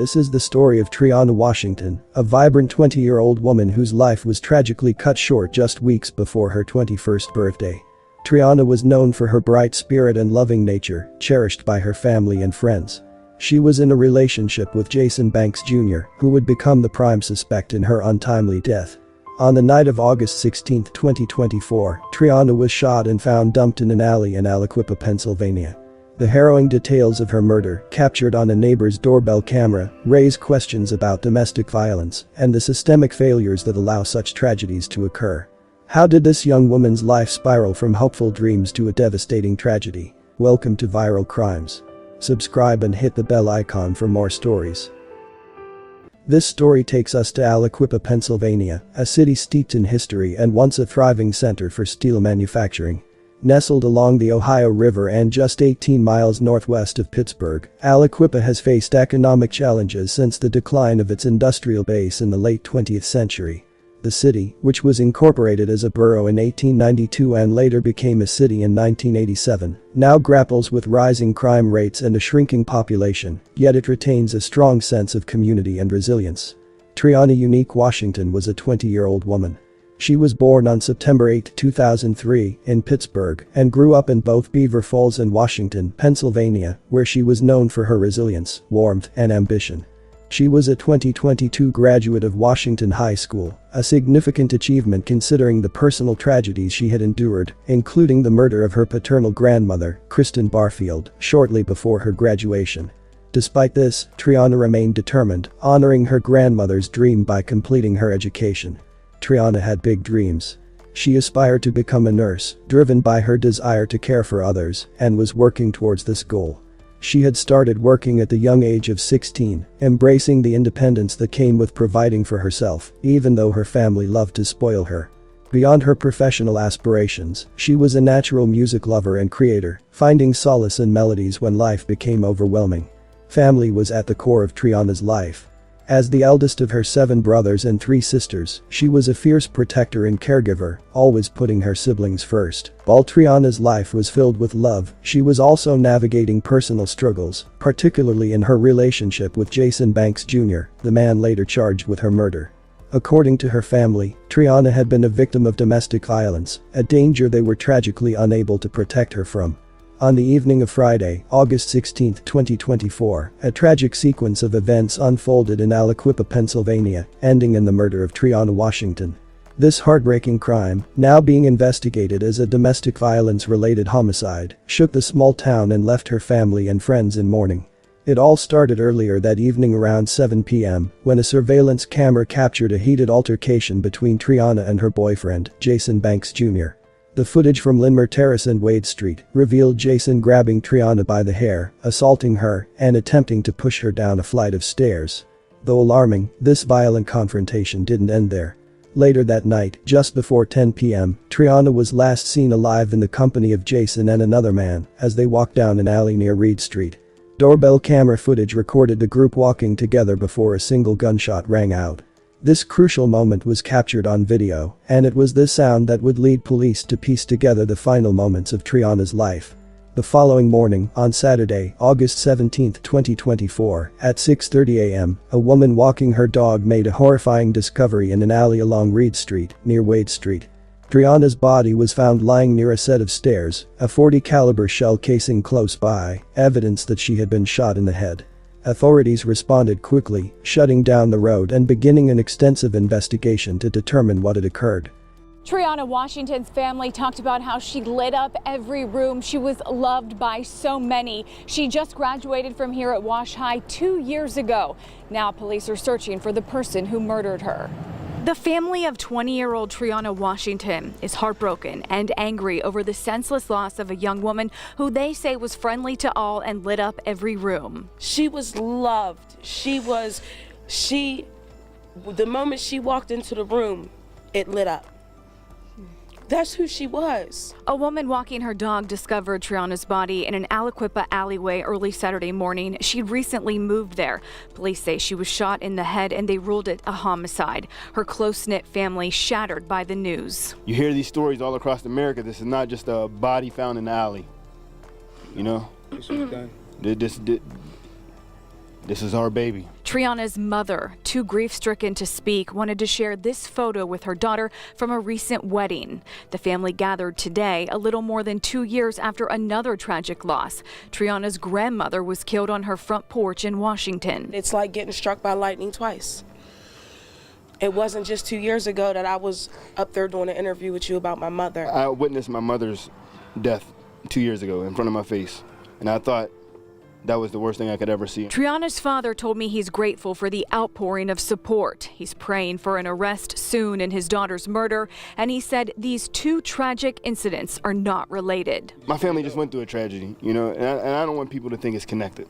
This is the story of Triana Washington, a vibrant 20-year-old woman whose life was tragically cut short just weeks before her 21st birthday. Triana was known for her bright spirit and loving nature, cherished by her family and friends. She was in a relationship with Jason Banks Jr., who would become the prime suspect in her untimely death. On the night of August 16, 2024, Triana was shot and found dumped in an alley in Aliquippa, Pennsylvania. The harrowing details of her murder, captured on a neighbor's doorbell camera, raise questions about domestic violence and the systemic failures that allow such tragedies to occur. How did this young woman's life spiral from hopeful dreams to a devastating tragedy? Welcome to Viral Crimes. Subscribe and hit the bell icon for more stories. This story takes us to Aliquippa, Pennsylvania, a city steeped in history and once a thriving center for steel manufacturing. Nestled along the Ohio River and just 18 miles northwest of Pittsburgh, Aliquippa has faced economic challenges since the decline of its industrial base in the late 20th century. The city, which was incorporated as a borough in 1892 and later became a city in 1987, now grapples with rising crime rates and a shrinking population, yet it retains a strong sense of community and resilience. Triana Unique Washington was a 20-year-old woman. She was born on September 8, 2003, in Pittsburgh and grew up in both Beaver Falls and Washington, Pennsylvania, where she was known for her resilience, warmth, and ambition. She was a 2022 graduate of Washington High School, a significant achievement considering the personal tragedies she had endured, including the murder of her paternal grandmother, Kristen Barfield, shortly before her graduation. Despite this, Triana remained determined, honoring her grandmother's dream by completing her education. Triana had big dreams. She aspired to become a nurse, driven by her desire to care for others, and was working towards this goal. She had started working at the young age of 16, embracing the independence that came with providing for herself, even though her family loved to spoil her. Beyond her professional aspirations, she was a natural music lover and creator, finding solace in melodies when life became overwhelming. Family was at the core of Triana's life. As the eldest of her 7 brothers and 3 sisters, she was a fierce protector and caregiver, always putting her siblings first. While Triana's life was filled with love, she was also navigating personal struggles, particularly in her relationship with Jason Banks Jr., the man later charged with her murder. According to her family, Triana had been a victim of domestic violence, a danger they were tragically unable to protect her from. On the evening of Friday, August 16, 2024, a tragic sequence of events unfolded in Aliquippa, Pennsylvania, ending in the murder of Triana Washington. This heartbreaking crime, now being investigated as a domestic violence-related homicide, shook the small town and left her family and friends in mourning. It all started earlier that evening around 7 p.m., when a surveillance camera captured a heated altercation between Triana and her boyfriend, Jason Banks Jr. The footage from Linmer Terrace and Wade Street revealed Jason grabbing Triana by the hair, assaulting her, and attempting to push her down a flight of stairs. Though alarming, this violent confrontation didn't end there. Later that night, just before 10 p.m., Triana was last seen alive in the company of Jason and another man as they walked down an alley near Reed Street. Doorbell camera footage recorded the group walking together before a single gunshot rang out. This crucial moment was captured on video, and it was this sound that would lead police to piece together the final moments of Triana's life. The following morning, on Saturday, August 17, 2024, at 6:30 a.m., a woman walking her dog made a horrifying discovery in an alley along Reed Street, near Wade Street. Triana's body was found lying near a set of stairs, a .40 caliber shell casing close by, evidence that she had been shot in the head. Authorities responded quickly, shutting down the road and beginning an extensive investigation to determine what had occurred. Triana Washington's family talked about how she lit up every room. She was loved by so many. She just graduated from here at Wash High 2 years ago. Now police are searching for the person who murdered her. The family of 20-year-old Triana Washington is heartbroken and angry over the senseless loss of a young woman who they say was friendly to all and lit up every room. She was loved. The moment she walked into the room, it lit up. That's who she was. A woman walking her dog discovered Triana's body in an Aliquippa alleyway early Saturday morning. She'd recently moved there. Police say she was shot in the head and they ruled it a homicide. Her close-knit family shattered by the news. You hear these stories all across America. This is not just a body found in the alley. You know? This is our baby. Triana's mother, too grief-stricken to speak, wanted to share this photo with her daughter from a recent wedding. The family gathered today, a little more than 2 years after another tragic loss. Triana's grandmother was killed on her front porch in Washington. It's like getting struck by lightning twice. It wasn't just 2 years ago that I was up there doing an interview with you about my mother. I witnessed my mother's death 2 years ago in front of my face, and I thought that was the worst thing I could ever see. Triana's father told me he's grateful for the outpouring of support. He's praying for an arrest soon in his daughter's murder, and he said these two tragic incidents are not related. My family just went through a tragedy, and I don't want people to think it's connected.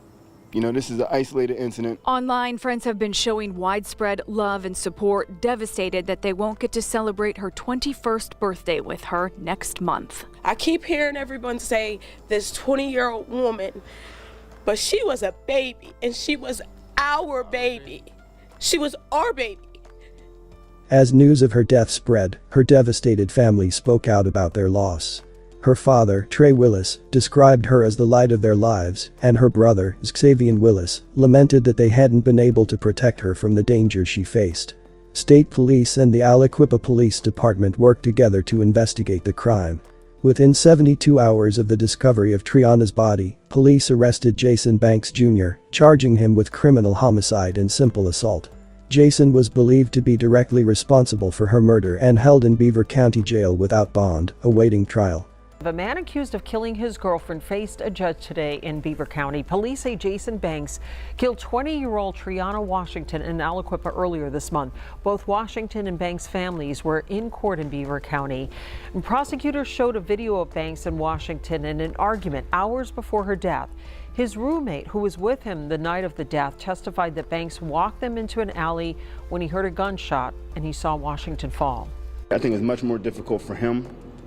This is an isolated incident. Online, friends have been showing widespread love and support, devastated that they won't get to celebrate her 21st birthday with her next month. I keep hearing everyone say this 20-year-old woman, but she was a baby, and she was our baby. She was our baby. As news of her death spread, her devastated family spoke out about their loss. Her father, Trey Willis, described her as the light of their lives, and her brother, Xavier Willis, lamented that they hadn't been able to protect her from the dangers she faced. State police and the Aliquippa Police Department worked together to investigate the crime. Within 72 hours of the discovery of Triana's body, police arrested Jason Banks Jr., charging him with criminal homicide and simple assault. Jason was believed to be directly responsible for her murder and held in Beaver County Jail without bond, awaiting trial. A man accused of killing his girlfriend faced a judge today in Beaver County. Police say Jason Banks killed 20-year-old Triana Washington in Aliquippa earlier this month. Both Washington and Banks' families were in court in Beaver County. And prosecutors showed a video of Banks and Washington in an argument hours before her death. His roommate, who was with him the night of the death, testified that Banks walked them into an alley when he heard a gunshot and he saw Washington fall. I think it's much more difficult for him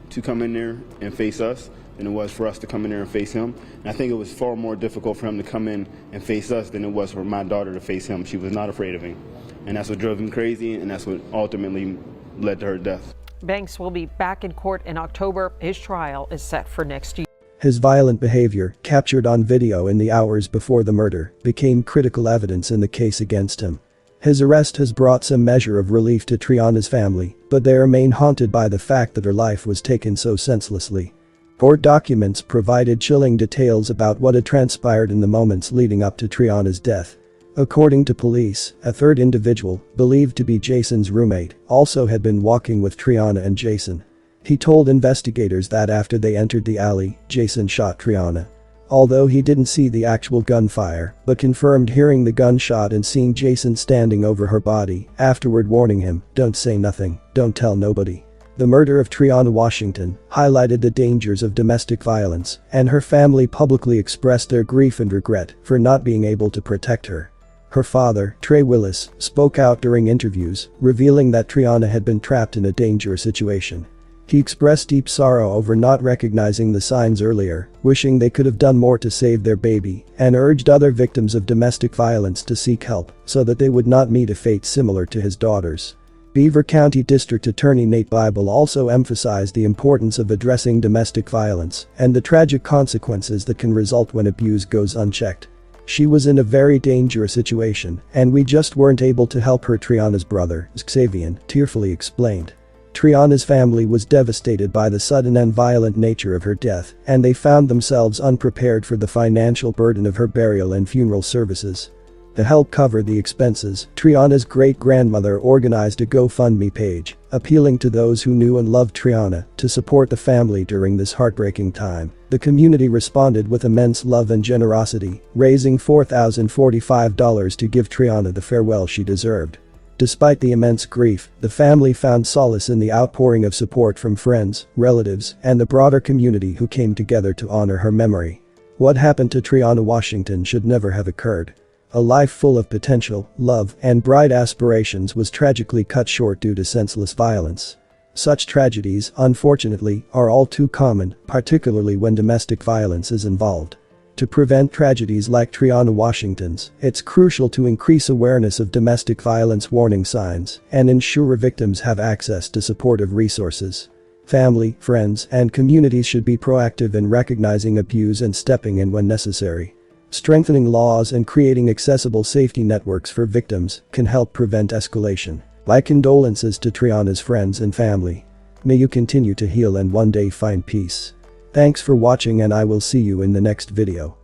to come in there and face us than it was for us to come in there and face him. And I think it was far more difficult for him to come in and face us than it was for my daughter to face him. She was not afraid of him. And that's what drove him crazy, and that's what ultimately led to her death. Banks will be back in court in October. His trial is set for next year. His violent behavior, captured on video in the hours before the murder, became critical evidence in the case against him. His arrest has brought some measure of relief to Triana's family, but they remain haunted by the fact that her life was taken so senselessly. Court documents provided chilling details about what had transpired in the moments leading up to Triana's death. According to police, a third individual, believed to be Jason's roommate, also had been walking with Triana and Jason. He told investigators that after they entered the alley, Jason shot Triana. Although he didn't see the actual gunfire, but confirmed hearing the gunshot and seeing Jason standing over her body, afterward warning him, "Don't say nothing, don't tell nobody." The murder of Triana Washington highlighted the dangers of domestic violence, and her family publicly expressed their grief and regret for not being able to protect her. Her father, Trey Willis, spoke out during interviews, revealing that Triana had been trapped in a dangerous situation. He expressed deep sorrow over not recognizing the signs earlier, wishing they could have done more to save their baby, and urged other victims of domestic violence to seek help so that they would not meet a fate similar to his daughter's. Beaver County District Attorney Nate Bible also emphasized the importance of addressing domestic violence and the tragic consequences that can result when abuse goes unchecked. "She was in a very dangerous situation, and we just weren't able to help her," Triana's brother, Xavier, tearfully explained. Triana's family was devastated by the sudden and violent nature of her death, and they found themselves unprepared for the financial burden of her burial and funeral services. To help cover the expenses, Triana's great-grandmother organized a GoFundMe page, appealing to those who knew and loved Triana to support the family during this heartbreaking time. The community responded with immense love and generosity, raising $4,045 to give Triana the farewell she deserved. Despite the immense grief, the family found solace in the outpouring of support from friends, relatives, and the broader community who came together to honor her memory. What happened to Triana Washington should never have occurred. A life full of potential, love, and bright aspirations was tragically cut short due to senseless violence. Such tragedies, unfortunately, are all too common, particularly when domestic violence is involved. To prevent tragedies like Triana Washington's, it's crucial to increase awareness of domestic violence warning signs and ensure victims have access to supportive resources. Family, friends, and communities should be proactive in recognizing abuse and stepping in when necessary. Strengthening laws and creating accessible safety networks for victims can help prevent escalation. My condolences to Triana's friends and family. May you continue to heal and one day find peace. Thanks for watching and I will see you in the next video.